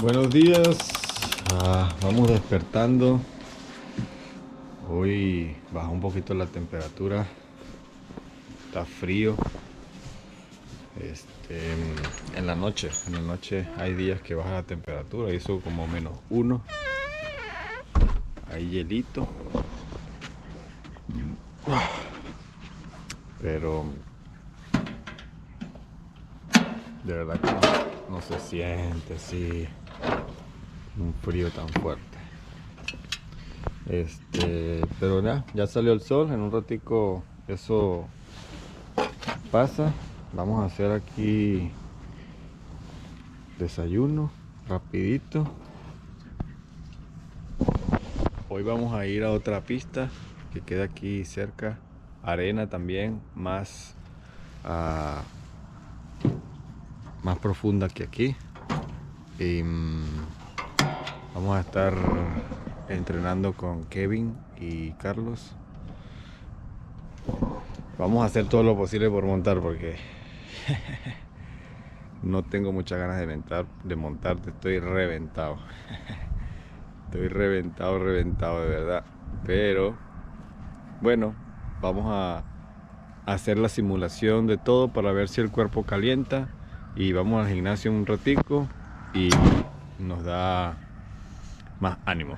Buenos días, vamos despertando. Hoy bajó un poquito la temperatura, está frío. En la noche hay días que baja la temperatura, hizo como -1, hay hielito, pero de verdad que no se siente así un frío tan fuerte. Pero ya salió el sol, en un ratico eso pasa. Vamos a hacer aquí desayuno rapidito. Hoy vamos a ir a otra pista que queda aquí cerca, arena también, más profunda que aquí. Y vamos a estar entrenando con Kevin y Carlos. Vamos a hacer todo lo posible por montar, porque no tengo muchas ganas de montar. Estoy reventado. Estoy reventado de verdad. Pero bueno, vamos a hacer la simulación de todo para ver si el cuerpo calienta. Y vamos al gimnasio un ratico y nos da más ánimo.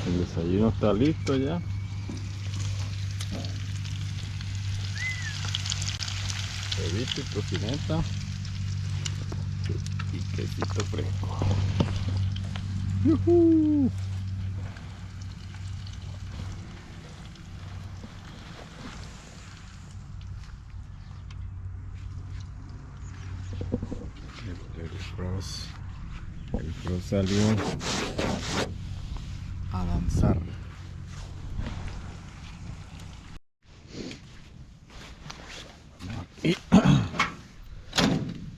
El desayuno está listo ya. Huevito y tocineta y quesito fresco. ¡Yujú! El Cross salió a danzar. Y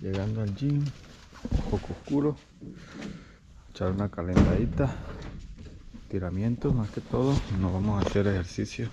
llegando al gym, un poco oscuro, echar una calentadita, tiramientos más que todo. No vamos a hacer ejercicio.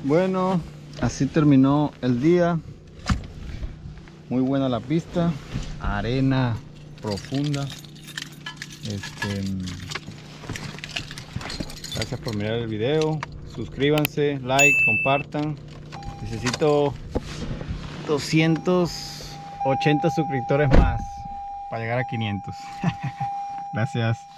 Bueno, así terminó el día. Muy buena la pista, arena profunda. Gracias por mirar el video. Suscríbanse, like, compartan. Necesito 280 suscriptores más para llegar a 500. Gracias.